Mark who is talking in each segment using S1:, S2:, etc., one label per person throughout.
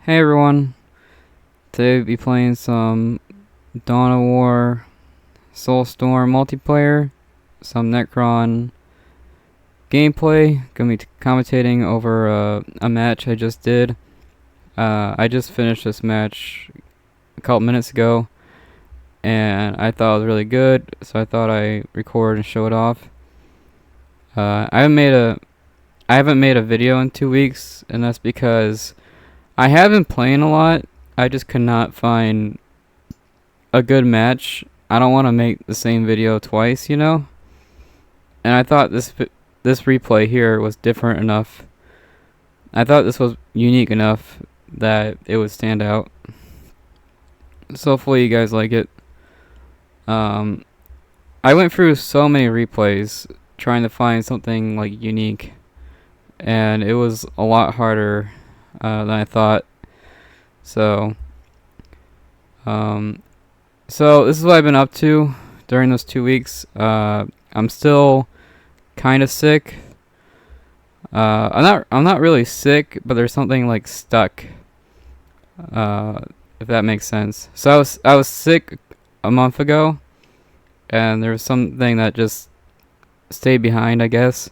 S1: Hey everyone, today we'll be playing some Dawn of War Soulstorm multiplayer, some Necron gameplay. Gonna be commentating over a match I just did. I just finished this match a couple minutes ago, and I thought it was really good, so I thought I'd record and show it off. I haven't made a video in 2 weeks, and that's because I have been playing a lot. I just could not find a good match. I don't want to make the same video twice, you know? And I thought this replay here was different enough. I thought this was unique enough that it would stand out. So hopefully you guys like it. I went through so many replays trying to find something like unique, and it was a lot harder than I thought. So this is what I've been up to during those 2 weeks. I'm still kind of sick. I'm not really sick, but there's something like stuck. If that makes sense. So I was sick a month ago, and there was something that just stayed behind, I guess.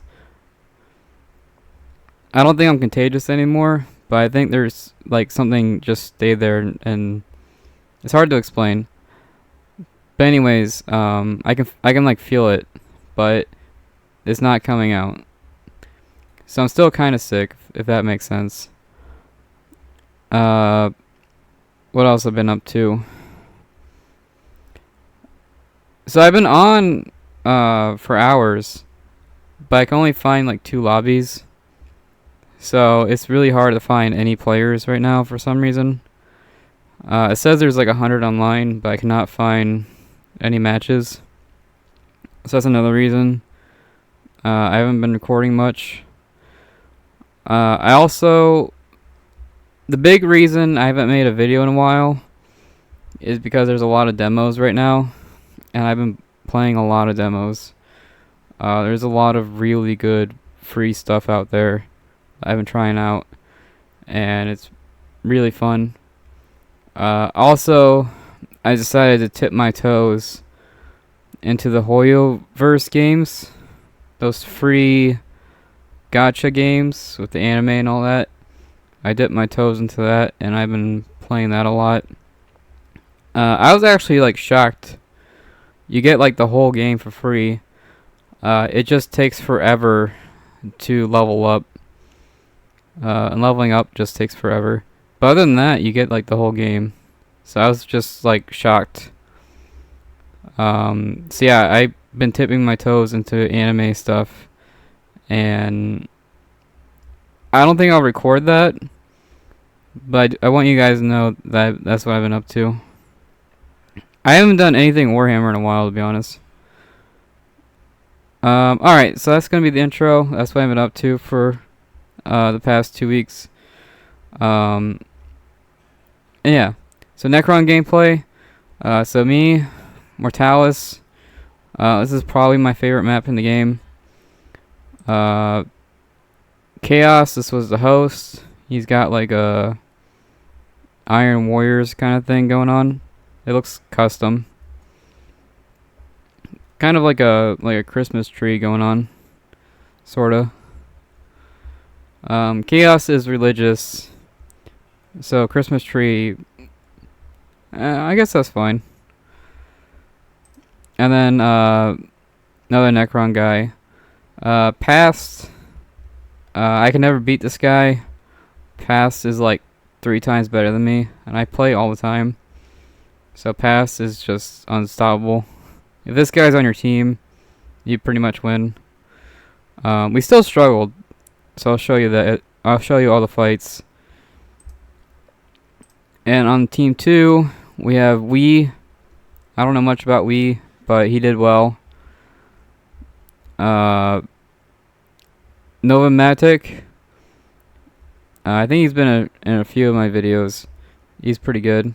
S1: I don't think I'm contagious anymore, but I think there's like something just stayed there, and it's hard to explain. But anyways, I can like feel it, but it's not coming out. So I'm still kind of sick, if that makes sense. What else I've been up to? So I've been on for hours, but I can only find like 2 lobbies. So it's really hard to find any players right now for some reason. It says there's like 100 online, but I cannot find any matches. So that's another reason. I haven't been recording much. The big reason I haven't made a video in a while is because there's a lot of demos right now, and I've been playing a lot of demos. There's a lot of really good free stuff out there I've been trying out, and it's really fun. Also, I decided to tip my toes into the Hoyoverse games, those free gacha games with the anime and all that. I dipped my toes into that, and I've been playing that a lot. I was actually like shocked. You get like the whole game for free. It just takes forever to level up. And leveling up just takes forever. But other than that, you get like the whole game. So I was just like shocked. So yeah, I've been tipping my toes into anime stuff, and I don't think I'll record that, but I want you guys to know that that's what I've been up to. I haven't done anything Warhammer in a while, to be honest. Alright, so that's gonna be the intro. That's what I've been up to for the past 2 weeks. Yeah. So Necron gameplay. So me, Mortalis. This is probably my favorite map in the game. Chaos, this was the host. He's got like a Iron Warriors kind of thing going on. It looks custom. Kind of like a Christmas tree going on. Sorta. Chaos is religious. So Christmas tree, I guess that's fine. And then another Necron guy. Past, I can never beat this guy. Past is like 3 times better than me, and I play all the time. So Past is just unstoppable. If this guy's on your team, you pretty much win. We still struggled, so I'll show you that. I'll show you all the fights. And on team 2, we have Wee. I don't know much about Wee, but he did well. Novamatic. I think he's been in a few of my videos. He's pretty good.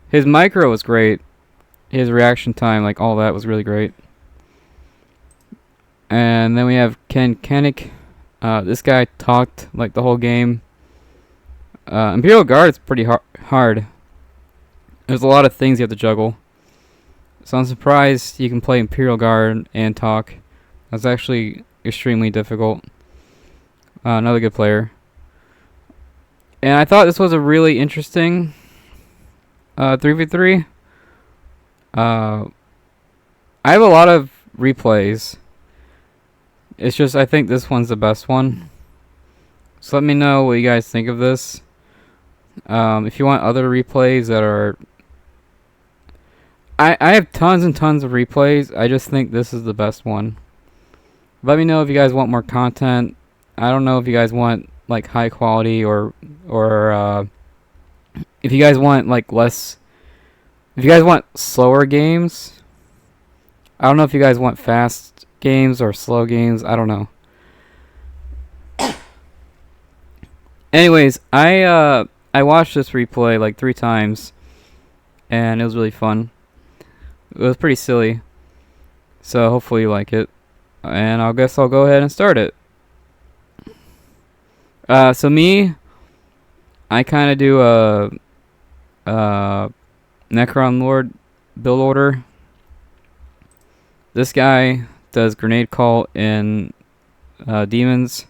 S1: His micro was great. His reaction time, like all that, was really great. And then we have Ken Kennick. This guy talked like the whole game. Imperial Guard's pretty hard. There's a lot of things you have to juggle. So I'm surprised you can play Imperial Guard and talk. That's actually extremely difficult. Another good player. And I thought this was a really interesting 3v3. I have a lot of replays. It's just I think this one's the best one. So let me know what you guys think of this. If you want other replays that are... I have tons and tons of replays. I just think this is the best one. Let me know if you guys want more content. I don't know if you guys want like high quality or if you guys want like less... If you guys want slower games. I don't know if you guys want fast games or slow games. I don't know. Anyways, I watched this replay like 3 times, and it was really fun. It was pretty silly, so hopefully you like it. And I guess I'll go ahead and start it. So me, I kind of do a Necron Lord build order. This guy does grenade call in demons.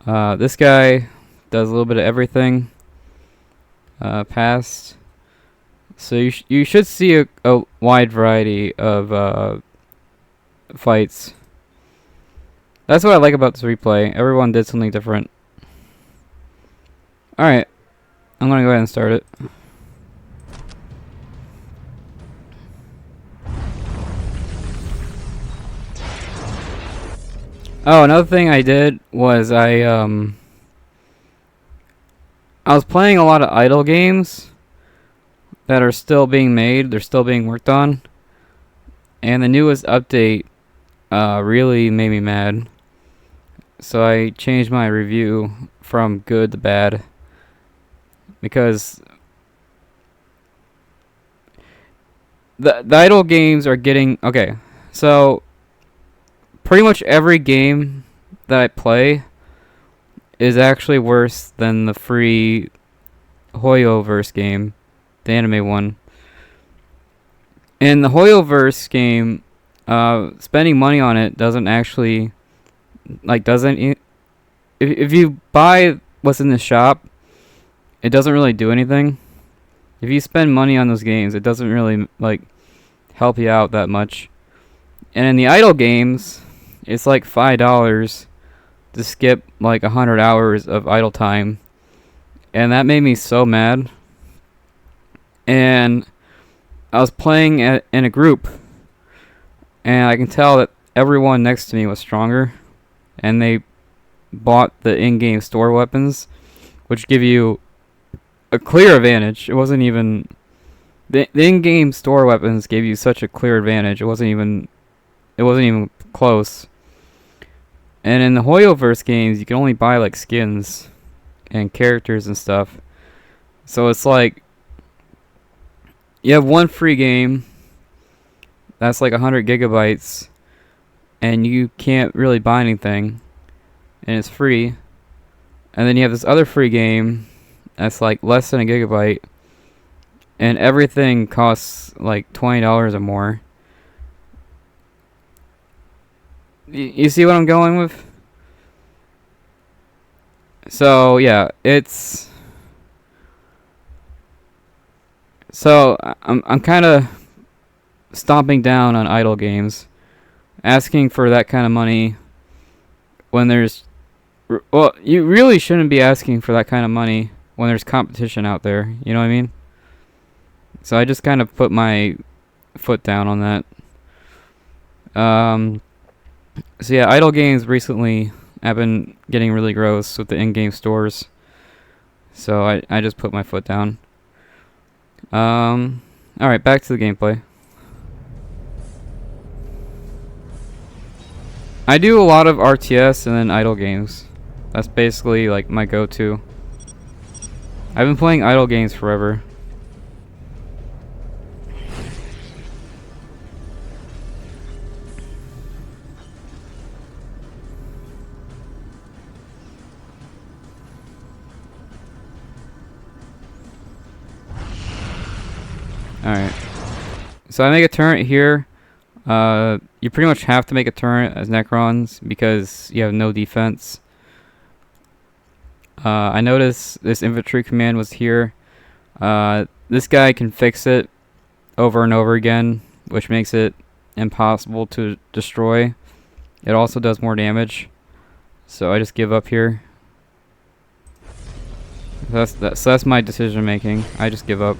S1: This guy does a little bit of everything. Past. So you should see a wide variety of fights. That's what I like about this replay. Everyone did something different. Alright. I'm gonna go ahead and start it. Oh, another thing I did was I was playing a lot of idle games that are still being made. They're still being worked on. And the newest update really made me mad. So I changed my review from good to bad. Because the idle games are getting... Okay, so pretty much every game that I play is actually worse than the free Hoyoverse game, the anime one. In the Hoyoverse game, spending money on it doesn't actually, if you buy what's in the shop, it doesn't really do anything. If you spend money on those games, it doesn't really help you out that much. And in the idle games, it's like $5 to skip like 100 hours of idle time. And that made me so mad. And I was playing in a group, and I can tell that everyone next to me was stronger, and they bought the in-game store weapons, which give you a clear advantage. It wasn't even... The in-game store weapons gave you such a clear advantage. It wasn't even close. And in the Hoyoverse games, you can only buy like skins and characters and stuff. So it's like you have one free game that's like 100 gigabytes, and you can't really buy anything, and it's free. And then you have this other free game that's like less than a gigabyte, and everything costs like $20 or more. You see what I'm going with? So yeah, it's... So I'm kind of stomping down on idle games, asking for that kind of money when there's... Well, you really shouldn't be asking for that kind of money when there's competition out there, you know what I mean? So I just kind of put my foot down on that. So yeah, idle games recently have been getting really gross with the in-game stores. So I just put my foot down. Alright, back to the gameplay. I do a lot of RTS and then idle games. That's basically like my go-to. I've been playing idle games forever. Alright. So I make a turret here. You pretty much have to make a turret as Necrons because you have no defense. I noticed this infantry command was here. This guy can fix it over and over again, which makes it impossible to destroy. It also does more damage. So I just give up here. So that's my decision making. I just give up.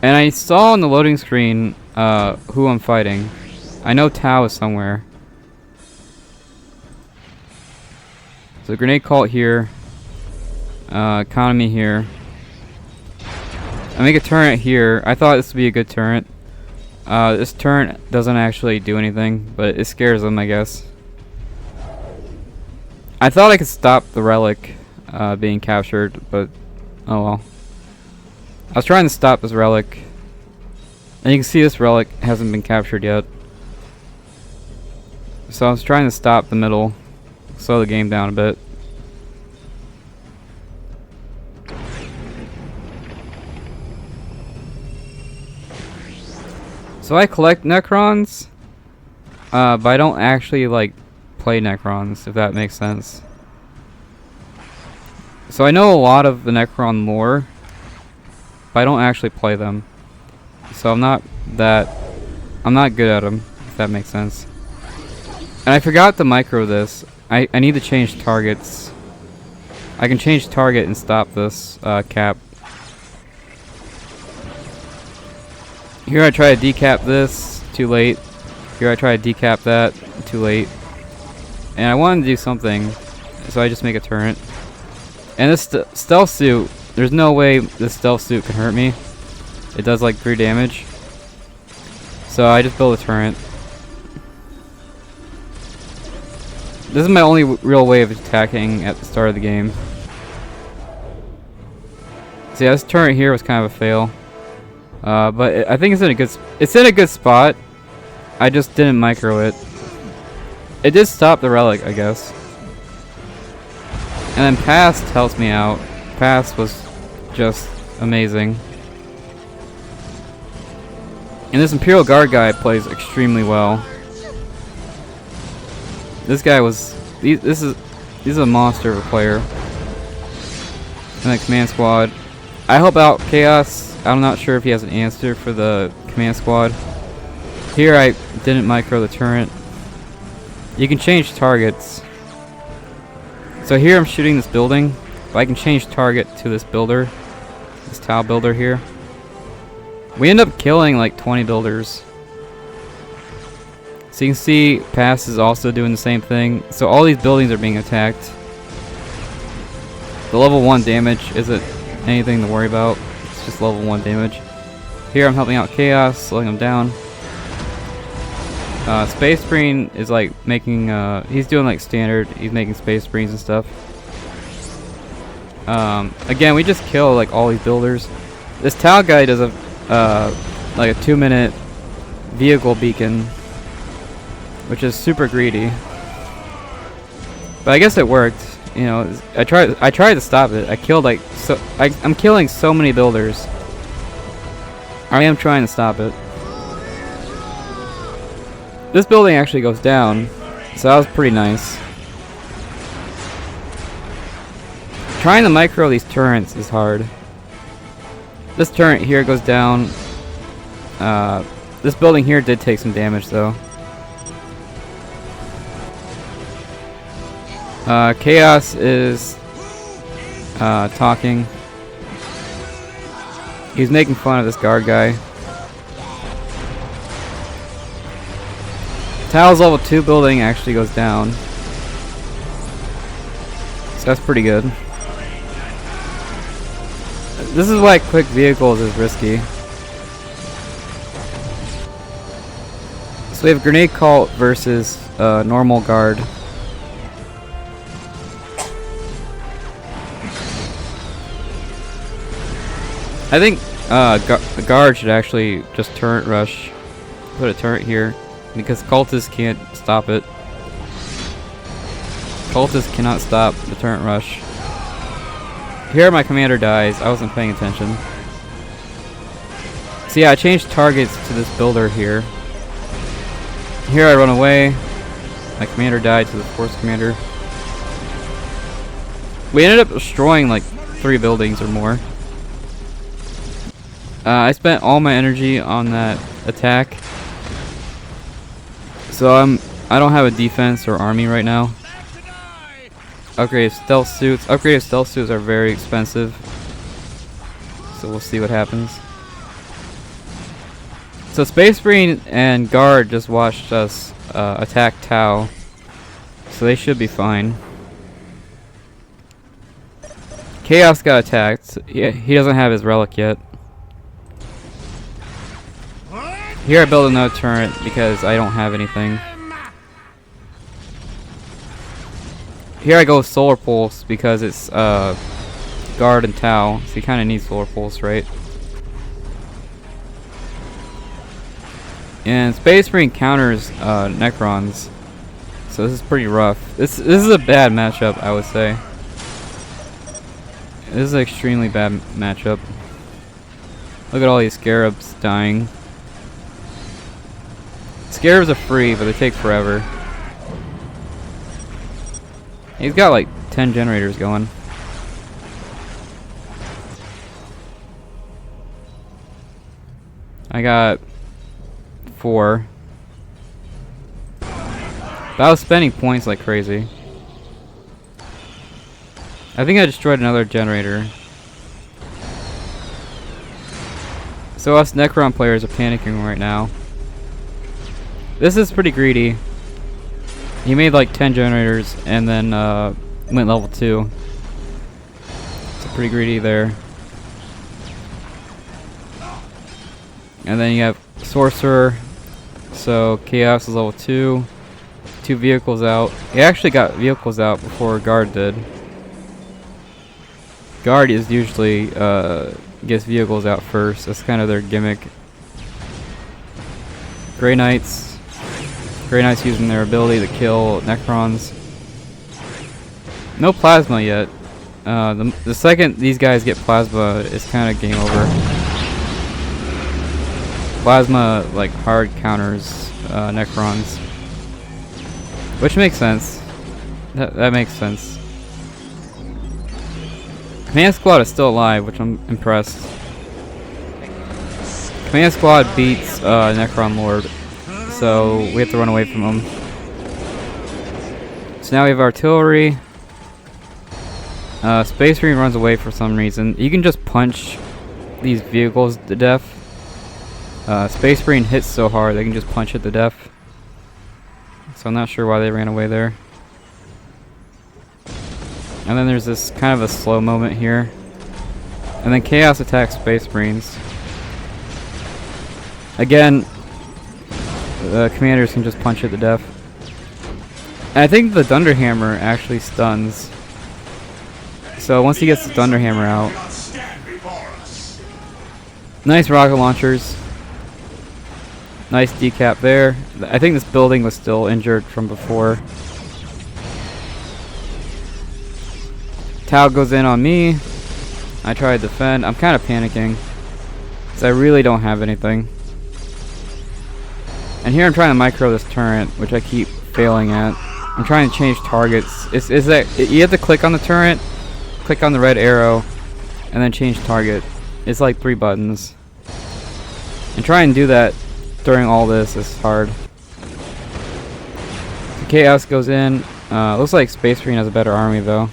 S1: And I saw on the loading screen who I'm fighting. I know Tau is somewhere. So grenade cult here. Economy here. I make a turret here. I thought this would be a good turret. This turret doesn't actually do anything, but it scares them, I guess. I thought I could stop the relic being captured, but oh well. I was trying to stop this relic. And you can see this relic hasn't been captured yet. So I was trying to stop the middle. Slow the game down a bit. So I collect Necrons, but I don't actually like play Necrons, if that makes sense. So I know a lot of the Necron lore, but I don't actually play them. So I'm not good at them, if that makes sense. And I forgot to micro this. I need to change targets. I can change target and stop this cap. Here I try to decap this, too late. Here I try to decap that, too late. And I wanted to do something, so I just make a turret. And this stealth suit, there's no way this stealth suit can hurt me. It does like 3 damage. So I just build a turret. This is my only real way of attacking at the start of the game. So yeah, this turret here was kind of a fail. But I think it's in a good spot. I just didn't micro it. It did stop the relic, I guess. And then Past helps me out. Past was just amazing. And this Imperial Guard guy plays extremely well. This guy was... This is a monster of a player. And the command squad. I help out Chaos. I'm not sure if he has an answer for the command squad. Here I didn't micro the turret. You can change targets. So here I'm shooting this building, but I can change target to this builder. This tile builder here. We end up killing like 20 builders. So you can see Pass is also doing the same thing. So all these buildings are being attacked. The level 1 damage isn't anything to worry about. It's just level 1 damage. Here I'm helping out Chaos, slowing him down. Space Marine is like making, he's doing like standard, he's making Space Marines and stuff. Again, we just kill like all these builders. This Tau guy does a, like a 2-minute vehicle beacon, which is super greedy. But I guess it worked. You know, I tried to stop it. I killed like, I'm killing so many builders. I am trying to stop it. This building actually goes down, so that was pretty nice. Trying to micro these turrets is hard. This turret here goes down. This building here did take some damage though. Chaos is talking. He's making fun of this guard guy. Tao's level 2 building actually goes down. So that's pretty good. This is why quick vehicles is risky. So we have Grenade Cult versus normal guard. I think the guard should actually just turret rush. Put a turret here. Because cultists can't stop it. Cultists cannot stop the turret rush. Here my commander dies. I wasn't paying attention. So yeah, I changed targets to this builder here. Here I run away. My commander died to the force commander. We ended up destroying like 3 buildings or more. I spent all my energy on that attack. So I don't have a defense or army right now. Upgraded stealth suits. Upgraded stealth suits are very expensive. So we'll see what happens. So Space Marine and Guard just watched us attack Tau. So they should be fine. Chaos got attacked. He doesn't have his relic yet. Here I build another turret because I don't have anything. Here I go with Solar Pulse because it's Guard and Tau, so you kind of need Solar Pulse, right? And Space Marine counters Necrons, so this is pretty rough. This is a bad matchup, I would say. This is an extremely bad matchup. Look at all these Scarabs dying. Scarabs are free, but they take forever. He's got like 10 generators going. I got 4. But I was spending points like crazy. I think I destroyed another generator. So us Necron players are panicking right now. This is pretty greedy. He made like 10 generators and then went level 2. So pretty greedy there. And then you have Sorcerer. So Chaos is level 2. 2 vehicles out. He actually got vehicles out before Guard did. Guard is usually gets vehicles out first. That's kind of their gimmick. Grey Knights. Grey Knights using their ability to kill Necrons. No plasma yet. The second these guys get plasma, it's kind of game over. Plasma like hard counters Necrons, which makes sense. That makes sense. Command Squad is still alive, which I'm impressed. Command Squad beats Necron Lord. So we have to run away from them. So now we have artillery. Space Marine runs away for some reason. You can just punch these vehicles to death. Space Marine hits so hard they can just punch it to death. So I'm not sure why they ran away there. And then there's this kind of a slow moment here. And then Chaos attacks Space Marines. Again, the commanders can just punch it to death. And I think the Thunderhammer actually stuns. So once he gets the Thunderhammer out. Nice rocket launchers. Nice decap there. I think this building was still injured from before. Tau goes in on me. I try to defend. I'm kind of panicking because I really don't have anything. And here I'm trying to micro this turret, which I keep failing at. I'm trying to change targets. Is that you have to click on the turret, click on the red arrow, and then change target. It's like 3 buttons. And try and do that during all this is hard. So Chaos goes in. Looks like Space Marine has a better army though.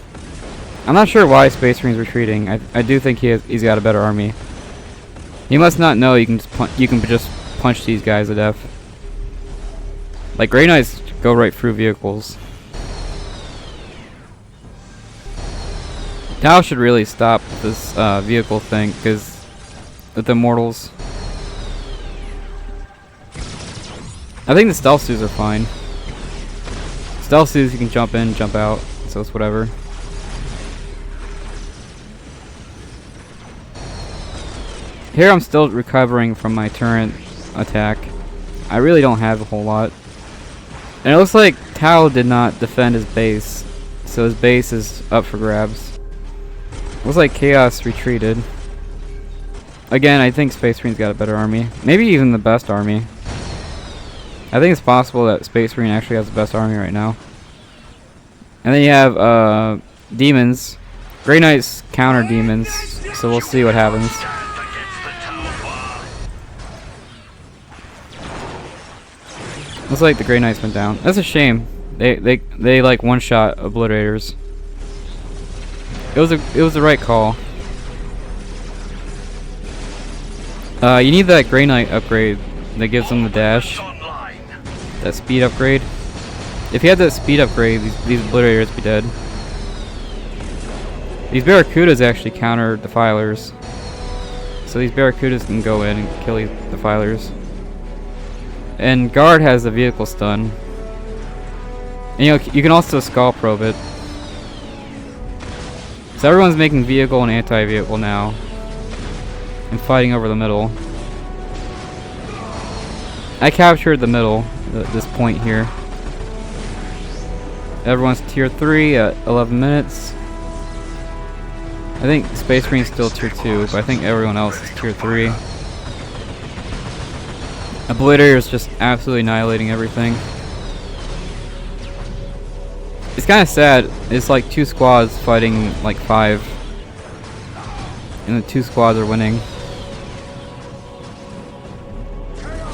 S1: I'm not sure why Space Marine's retreating. I do think he's got a better army. He must not know you can just punch these guys to death. Like Grey Knights go right through vehicles. Tau should really stop this vehicle thing because with the Mortals. I think the stealth suits are fine. Stealth suits you can jump in, jump out, so it's whatever. Here I'm still recovering from my turret attack. I really don't have a whole lot. And it looks like Tau did not defend his base, so his base is up for grabs. Looks like Chaos retreated. Again, I think Space Marine's got a better army. Maybe even the best army. I think it's possible that Space Marine actually has the best army right now. And then you have demons. Grey Knights counter demons, so we'll see what happens. Looks like the Grey Knights went down. That's a shame. They like one-shot obliterators. It was the right call. You need that Grey Knight upgrade that gives them the dash. That speed upgrade. If you had that speed upgrade, these obliterators would be dead. These Barracudas actually counter Defilers. So these Barracudas can go in and kill these Defilers. And Guard has the vehicle stun. And you can also skull probe it. So everyone's making vehicle and anti-vehicle now. And fighting over the middle. I captured the middle, this point here. Everyone's tier 3 at 11 minutes. I think Space Marine's still tier 2, but I think everyone else is tier 3. Obliterator is just absolutely annihilating everything. It's kind of sad. It's like 2 squads fighting like 5. And the 2 squads are winning.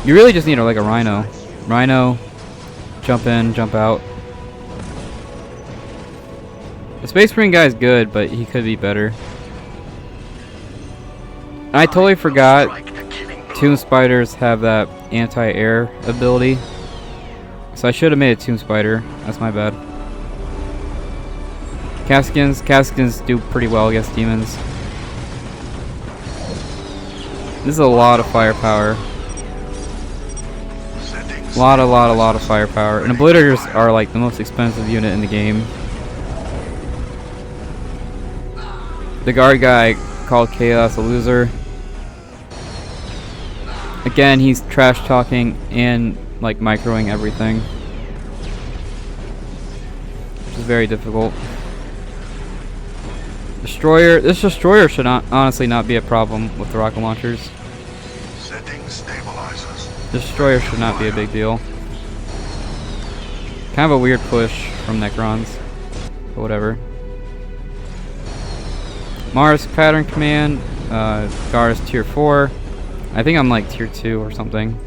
S1: You really just need like a Rhino. Rhino, jump in, jump out. The Space Marine guy's good, but he could be better. I totally forgot Tomb Spiders have that anti-air ability. So I should have made a Tomb Spider. That's my bad. Caskins do pretty well against demons. This is a lot of firepower. Lot of firepower. And Obliterators are like the most expensive unit in the game. The guard guy called Chaos a loser. Again, he's trash talking and like microing everything, which is very difficult. Destroyer. This destroyer should honestly not be a problem with the rocket launchers.
S2: Setting stabilizers.
S1: Destroyer should not be a big deal. Kind of a weird push from Necrons, but whatever. Mars Pattern Command. Gar is tier 4. I think I'm like tier 2 or something.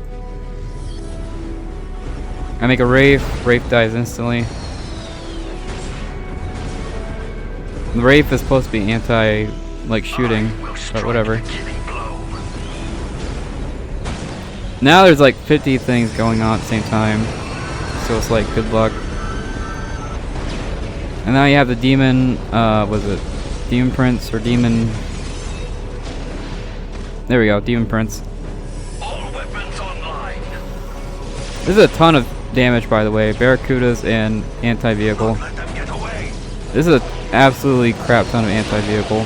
S1: I make a Wraith. Wraith dies instantly. The Wraith is supposed to be anti, like, shooting, but whatever. Now there's like 50 things going on at the same time, so it's like good luck. And now you have the demon. Was it Demon Prince or Demon? There we go, Demon Prince.
S2: All weapons online.
S1: This is a ton of damage, by the way. Barracudas and anti-vehicle.
S2: Let them get away.
S1: This is an absolutely crap ton of anti-vehicle.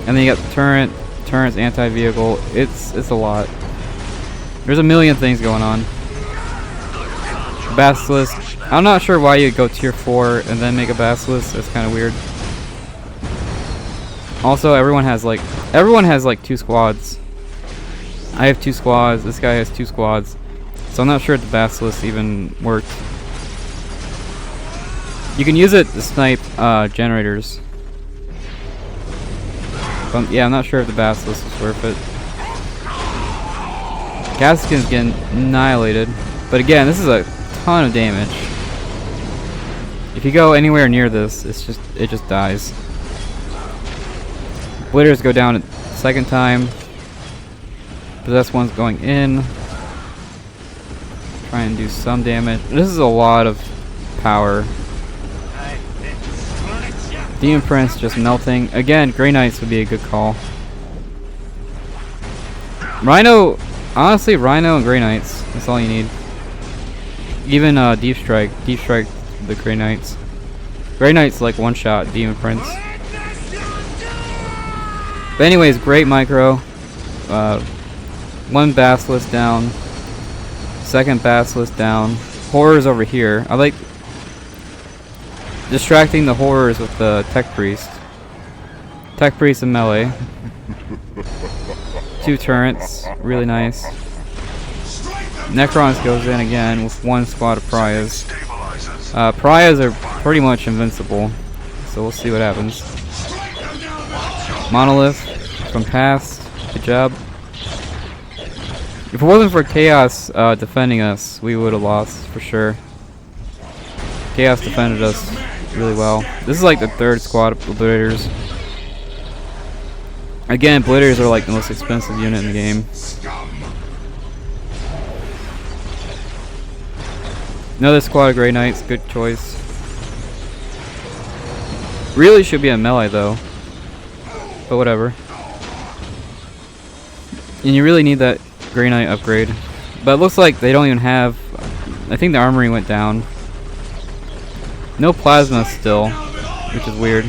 S1: And then you got the turret. Turret's anti-vehicle. It's a lot. There's a million things going on. Basilisk. I'm not sure why you go tier 4 and then make a Basilisk. That's kind of weird. Also, everyone has like 2 squads. I have 2 squads. This guy has 2 squads. So I'm not sure if the Basilisk even worked. You can use it to snipe generators. But yeah, I'm not sure if the Basilisk is worth it. Gaskin's getting annihilated. But again, this is a ton of damage. If you go anywhere near this, it just dies. Blitters go down a second time. Possessed one's going in. Try and do some damage. This is a lot of power. Demon Prince just melting. Again, Grey Knights would be a good call. Rhino, honestly, Rhino and Grey Knights. That's all you need. Even Deep Strike. Deep Strike the Grey Knights. Grey Knights like one shot Demon Prince. But anyways, great micro. One Basilisk down. Second Basilisk down. Horrors over here. I like distracting the horrors with the Tech Priest. Tech Priest and melee. 2 turrets, really nice. Necrons goes in again with 1 squad of pariahs. Pariahs are pretty much invincible, so we'll see what happens. Monolith from past, good job. If it wasn't for Chaos defending us, we would have lost for sure. Chaos defended us really well. This is like the 3rd squad of Obliterators. Again, Obliterators are like the most expensive unit in the game. Another squad of Grey Knights, good choice. Really should be a melee though, but whatever. And you really need that Grey Knight upgrade. But it looks like they don't even have... I think the armory went down. No plasma still, which is weird.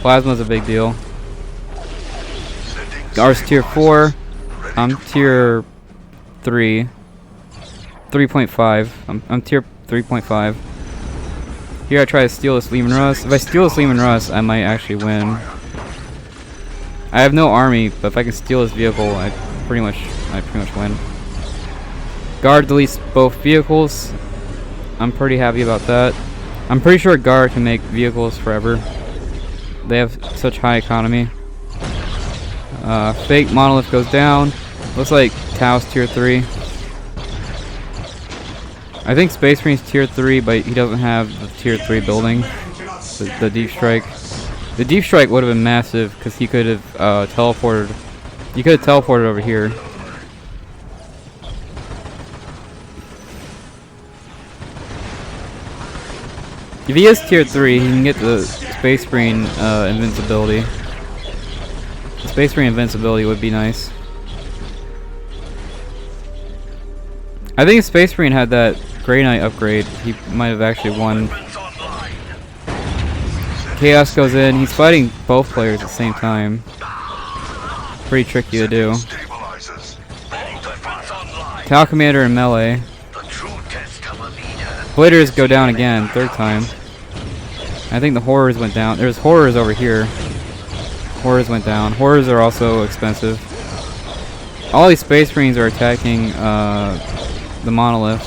S1: Plasma's a big deal. Ours tier 4. I'm tier 3. 3.5. I'm tier 3.5. Here I try to steal this Lehman Russ. If I steal this Lehman Russ, I might actually win. I have no army, but if I can steal this vehicle, I pretty much win. Guard deletes both vehicles. I'm pretty happy about that. I'm pretty sure Guard can make vehicles forever. They have such high economy. Fake Monolith goes down. Looks like Tao's tier 3. I think Space Marine's tier 3, but he doesn't have the tier 3 building. The Deep Strike. The Deep Strike would have been massive because he could have teleported. He could have teleported over here. If he is tier 3, he can get the Space Marine invincibility. The Space Marine invincibility would be nice. I think if Space Marine had that Grey Knight upgrade, he might have actually won. Chaos goes in. He's fighting both players at the same time. Pretty tricky to do. Tau Commander and melee. Blitters go down again, 3rd time. I think the horrors went down. There's horrors over here. Horrors went down. Horrors are also expensive. All these Space Marines are attacking the Monolith.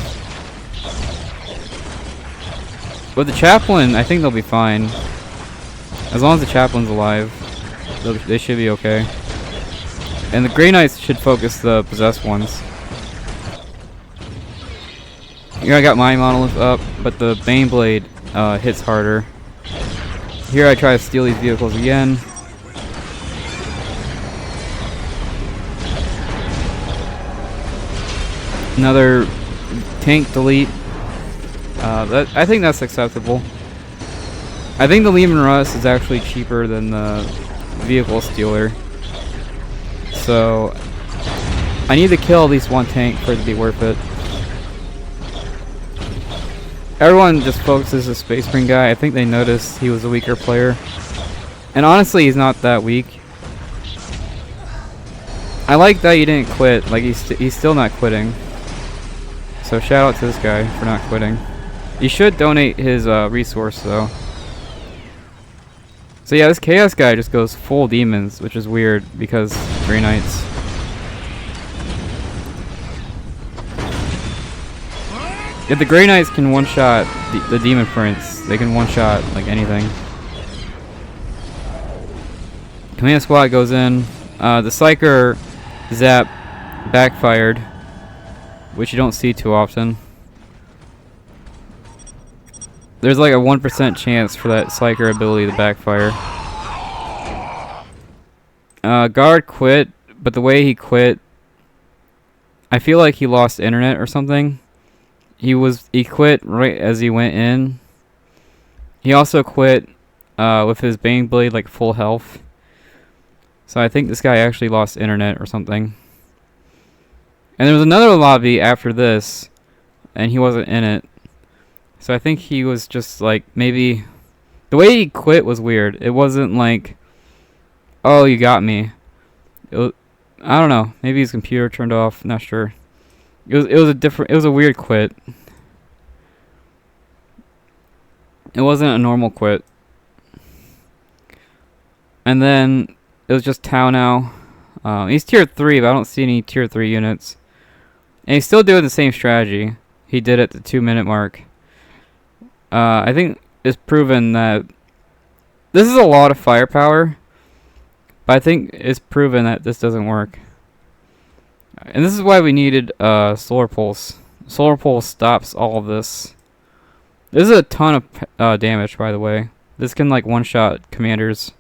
S1: But the Chaplain, I think they'll be fine. As long as the Chaplain's alive, they should be okay. And the Grey Knights should focus the possessed ones. Here I got my Monolith up, but the Baneblade hits harder. Here I try to steal these vehicles again. Another tank delete. I think that's acceptable. I think the Lehman Russ is actually cheaper than the vehicle stealer. So I need to kill at least 1 tank for it to be worth it. Everyone just focuses the Space Marine guy. I think they noticed he was a weaker player. And honestly, he's not that weak. I like that he didn't quit. Like, he's still not quitting. So shout out to this guy for not quitting. He should donate his resource though. So yeah, this Chaos guy just goes full demons, which is weird because Grey Knights. If the Grey Knights can one-shot the Demon Prince, they can one-shot like anything. Command Squad goes in. The Psyker Zap backfired, which you don't see too often. There's like a 1% chance for that Psyker ability to backfire. Guard quit, but the way he quit, I feel like he lost internet or something. He quit right as he went in. He also quit with his Baneblade like full health. So I think this guy actually lost internet or something. And there was another lobby after this, and he wasn't in it. So I think he was just like, maybe... The way he quit was weird. It wasn't like, oh, you got me. I don't know. Maybe his computer turned off. Not sure. It was a weird quit. It wasn't a normal quit. And then it was just Tau now. He's tier 3, but I don't see any tier 3 units. And he's still doing the same strategy he did at the 2-minute mark. I think it's proven that this is a lot of firepower, but I think it's proven that this doesn't work. And this is why we needed Solar Pulse. Solar Pulse stops all of this. This is a ton of damage, by the way. This can like one-shot commanders.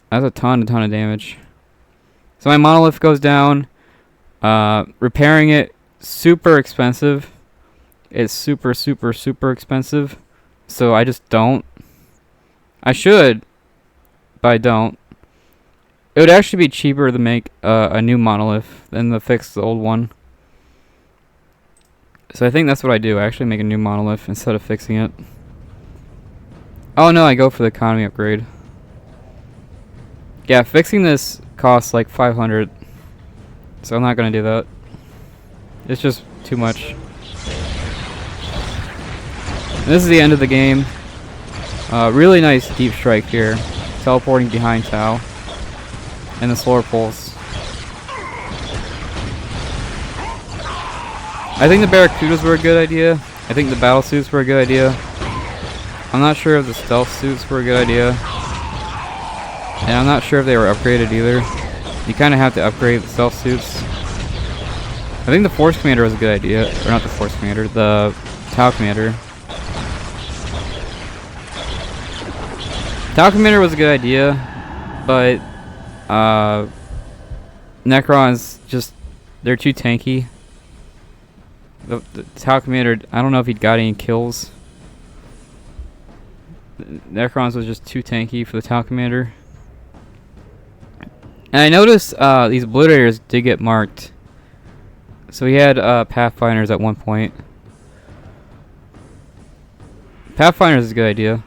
S1: That's a ton of damage. So my monolith goes down. Repairing it, super expensive. It's super expensive. So I just don't. I should, but I don't. It would actually be cheaper to make a new monolith than to fix the old one. So I think that's what I do. I actually make a new monolith instead of fixing it. Oh no, I go for the economy upgrade. Yeah, fixing this costs like 500. So I'm not gonna do that. It's just too much. And this is the end of the game. Really nice deep strike here. Teleporting behind Tau. And the Solar Pulse. I think the Barracudas were a good idea. I think the battle suits were a good idea. I'm not sure if the stealth suits were a good idea. And I'm not sure if they were upgraded either. You kind of have to upgrade the stealth suits. I think the Force Commander was a good idea. Or not the Force Commander, the Tau Commander. Tau Commander was a good idea, but Necrons just, they're too tanky. The Tau Commander, I don't know if he'd got any kills. Necrons was just too tanky for the Tau Commander. And I noticed these Obliterators did get marked. So we had Pathfinders at one point. Pathfinders is a good idea.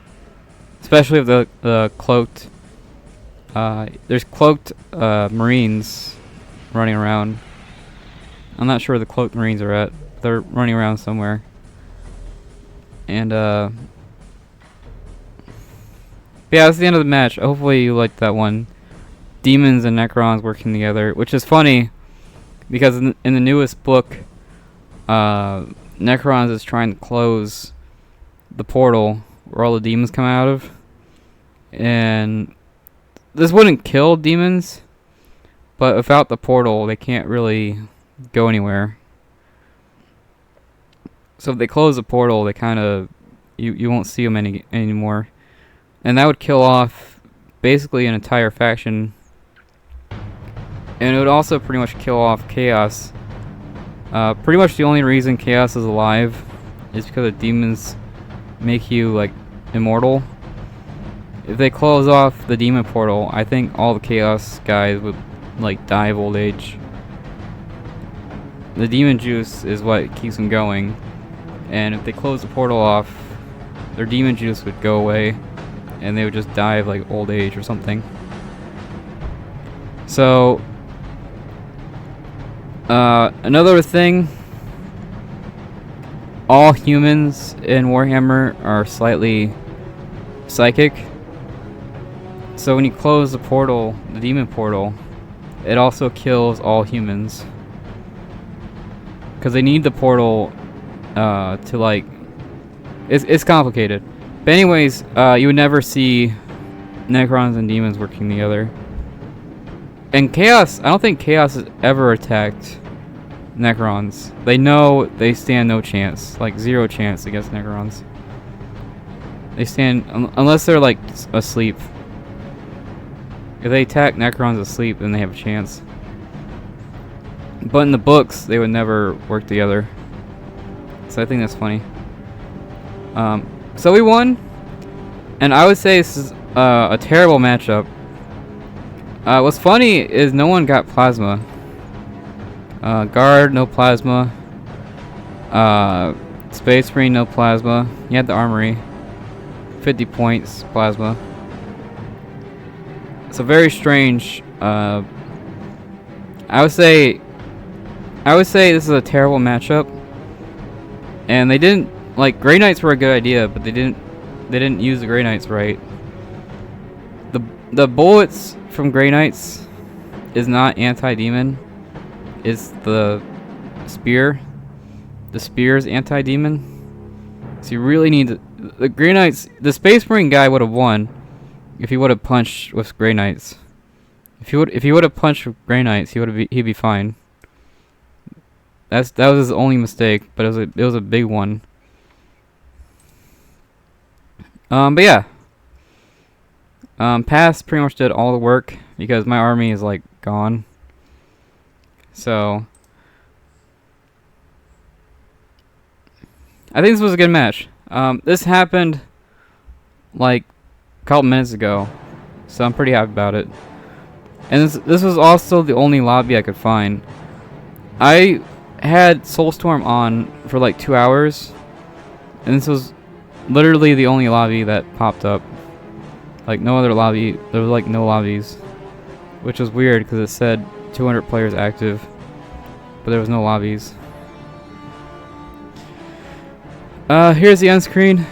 S1: Especially if the cloaked... there's cloaked Marines running around. I'm not sure where the cloaked Marines are at. They're running around somewhere. And yeah, that's the end of the match. Hopefully you liked that one. Demons and Necrons working together, which is funny because in the newest book, Necrons is trying to close the portal where all the demons come out of, and this wouldn't kill demons, but without the portal they can't really go anywhere. So if they close the portal, they kind of you won't see them anymore, and that would kill off basically an entire faction. And it would also pretty much kill off Chaos. Pretty much the only reason Chaos is alive is because the demons make you like immortal. If they close off the demon portal, I think all the Chaos guys would like die of old age. The demon juice is what keeps them going, and if they close the portal off, their demon juice would go away, and they would just die of like old age or something. So another thing, all humans in Warhammer are slightly psychic. So when you close the portal, the demon portal, it also kills all humans. Because they need the portal to like... It's complicated. But anyways, you would never see Necrons and demons working together. And Chaos, I don't think Chaos has ever attacked Necrons. They know they stand no chance, like 0 chance against Necrons. They stand, unless they're like asleep. If they attack Necrons asleep, then they have a chance. But in the books, they would never work together. So I think that's funny. So we won, and I would say this is a terrible matchup. What's funny is no one got plasma. Guard, no plasma. Space Marine, no plasma. You had the Armory. 50 points, plasma. So very strange. I would say this is a terrible matchup. And they didn't, like, Grey Knights were a good idea, but they didn't use the Grey Knights right. The bullets from Grey Knights is not anti-demon. It's the spear. The spear is anti-demon. So you really need to, the Grey Knights. The Space Marine guy would have won if he would have punched with Grey Knights. If he would have punched with Grey Knights, he'd be fine. That was his only mistake, but it was a big one. But yeah. Pass pretty much did all the work because my army is like gone. So I think this was a good match. This happened like a couple minutes ago, so I'm pretty happy about it. And this was also the only lobby I could find. I had Soulstorm on for like 2 hours, and this was literally the only lobby that popped up. Like no other lobby, there was like no lobbies, which was weird because it said 200 players active, but there was no lobbies. Here's the end screen.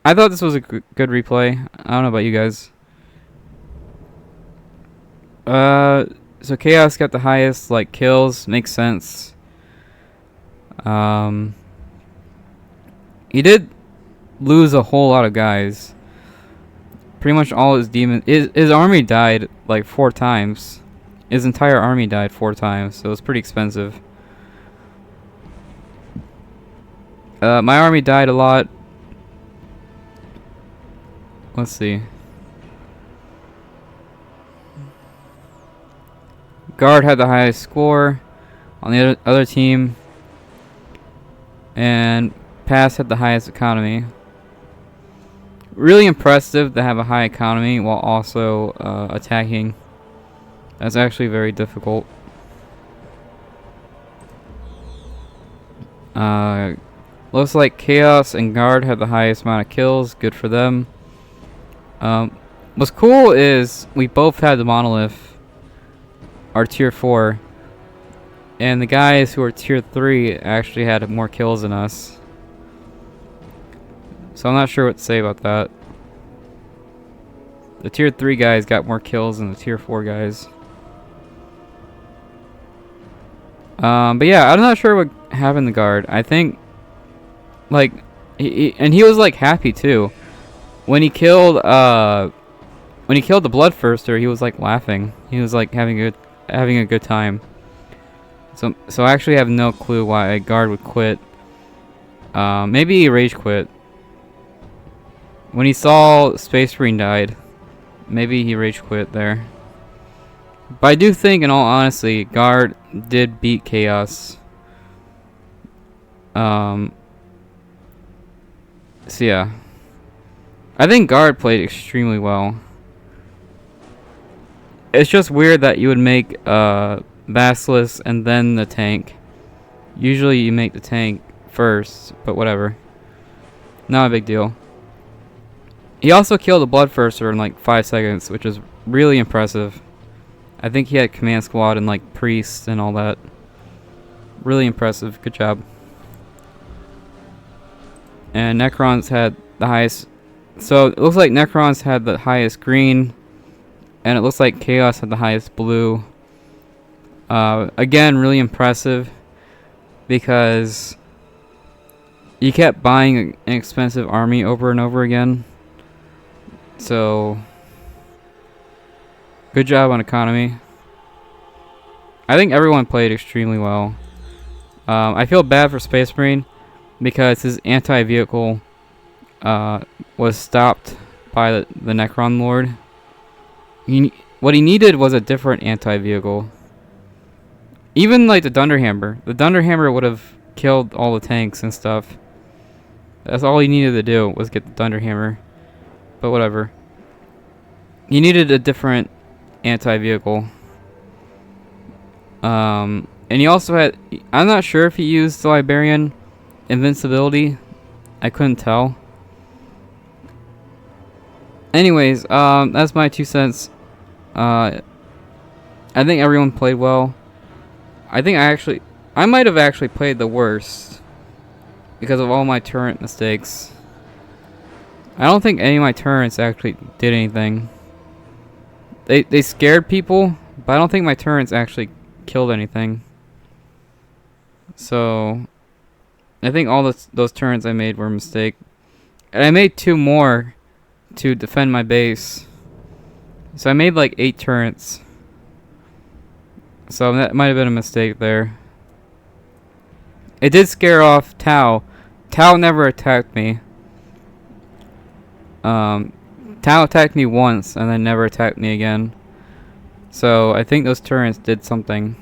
S1: I thought this was a good replay. I don't know about you guys. So Chaos got the highest like kills. Makes sense. He did lose a whole lot of guys. Pretty much all his demons. His army died like 4 times. His entire army died 4 times, so it was pretty expensive. My army died a lot. Let's see. Guard had the highest score on the other team, and Pass had the highest economy. Really impressive to have a high economy while also attacking. That's actually very difficult. Looks like Chaos and Guard had the highest amount of kills. Good for them. What's cool is we both had the Monolith, our tier 4, and the guys who are tier 3 actually had more kills than us. So I'm not sure what to say about that. The tier 3 guys got more kills than the tier 4 guys. But yeah, I'm not sure what happened to Guard. I think, like, he was like happy too. When he killed the Bloodthirster, he was like laughing. He was like having a good time. So I actually have no clue why a Guard would quit. Maybe he rage quit. When he saw Space Marine died, maybe he rage quit there. But I do think, in all honesty, Guard did beat Chaos. So yeah, I think Guard played extremely well. It's just weird that you would make Basilisk and then the tank. Usually you make the tank first, but whatever. Not a big deal. He also killed the Bloodthirster in like 5 seconds, which is really impressive. I think he had command squad and like priests and all that. Really impressive. Good job. And Necrons had the highest. So it looks like Necrons had the highest green, and it looks like Chaos had the highest blue. Again, really impressive because you kept buying an expensive army over and over again. So good job on economy. I think everyone played extremely well. I feel bad for Space Marine because his anti-vehicle was stopped by the Necron Lord. What he needed was a different anti-vehicle. Even like the Dunderhammer. The Dunderhammer would have killed all the tanks and stuff. That's all he needed to do was get the Dunderhammer. But whatever. He needed a different anti-vehicle. And he also had... I'm not sure if he used the Liberian invincibility. I couldn't tell. Anyways, that's my 2 cents. I think everyone played well. I might have actually played the worst because of all my turret mistakes. I don't think any of my turrets actually did anything. They scared people, but I don't think my turrets actually killed anything. So I think all those turrets I made were a mistake. And I made 2 more to defend my base. So I made like 8 turrets. So that might have been a mistake there. It did scare off Tau. Tau never attacked me. Tau attacked me once and then never attacked me again. So I think those turrets did something.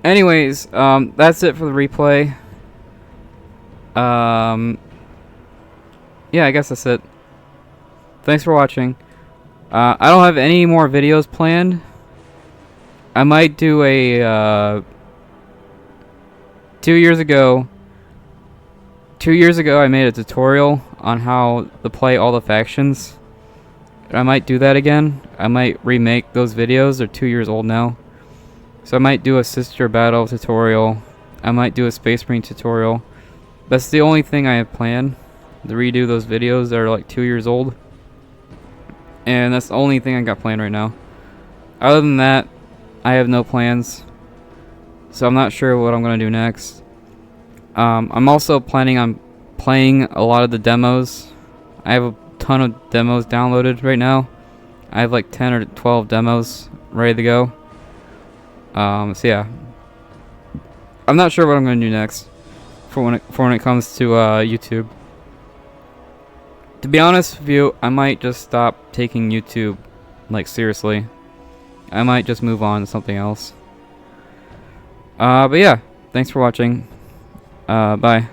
S1: Anyways, that's it for the replay. Yeah, I guess that's it. Thanks for watching. I don't have any more videos planned. I might do a 2 years ago I made a tutorial on how to play all the factions. I might do that again. I might remake those videos. They're 2 years old now. So I might do a sister battle tutorial. I might do a Space Marine tutorial. That's the only thing I have planned. To redo those videos that are like 2 years old. And that's the only thing I got planned right now. Other than that, I have no plans. So I'm not sure what I'm going to do next. I'm also planning on playing a lot of the demos. I have a ton of demos downloaded right now. I have like 10 or 12 demos ready to go. So yeah. I'm not sure what I'm going to do next for when it comes to YouTube. To be honest with you, I might just stop taking YouTube like seriously. I might just move on to something else. But yeah, thanks for watching. Bye.